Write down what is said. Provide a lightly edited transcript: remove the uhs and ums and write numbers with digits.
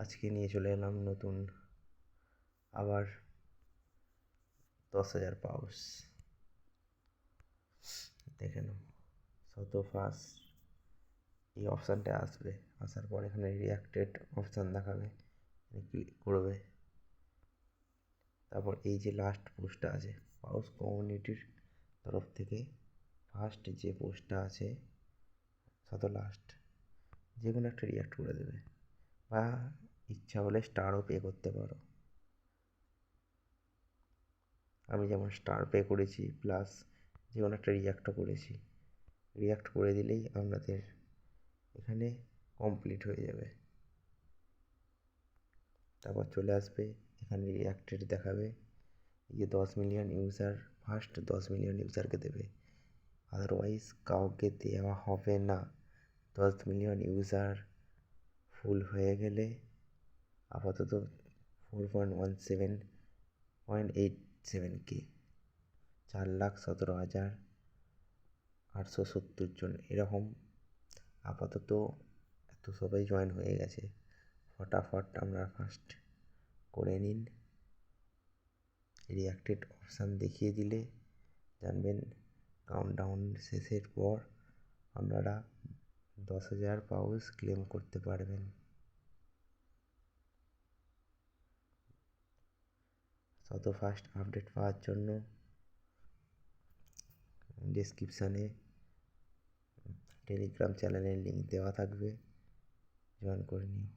আজকে নিয়ে চলে এলাম নতুন আবার 10,000 পাউস। দেখে নাও, ফার্স্ট এই অপশানটা আসবে, আসার পর এখানে রিয়াক্টেড অপশান দেখাবে, ক্লিক করবে। তারপর এই যে লাস্ট পোস্টটা আছে পাউস কমিউনিটির তরফ থেকে ফার্স্ট যে পোস্টটা আছে লাস্ট, যে কোনো একটা রিয়াক্ট করে দেবে, বা ইচ্ছা হলে স্টারও পে করতে পারো। আমি যেমন স্টার পে করেছি, প্লাস যে কোনো একটা রিয়াক্টও করেছি। রিয়াক্ট করে দিলেই আপনাদের এখানে কমপ্লিট হয়ে যাবে। তারপর চলে আসবে এখানে রিয়াক্টেড দেখাবে, এই যে 10 মিলিয়ন ইউজার, ফার্স্ট 10 মিলিয়ন ইউজারকে দেবে, আদারওয়াইজ কাউকে দেওয়া হবে না। 10 মিলিয়ন ইউজার ফুল হয়ে গেলে আপাতত 4.87.87K, 4,17,870 জন এরকম আপাতত এত সবাই জয়েন হয়ে গেছে। ফটাফট আমরা ফার্স্ট করে নিন। রিয়াক্টেড অপশান দেখিয়ে দিলে জানবেন কাউন্টডাউন শেষের পর আপনারা 10,000 পাউস ক্লেম করতে পারবেন। ফার্স্ট আপডেট পাওয়ার জন্য ডেসক্রিপশানে টেলিগ্রাম চ্যানেলের লিঙ্ক দেওয়া থাকবে, জয়েন করে নিও।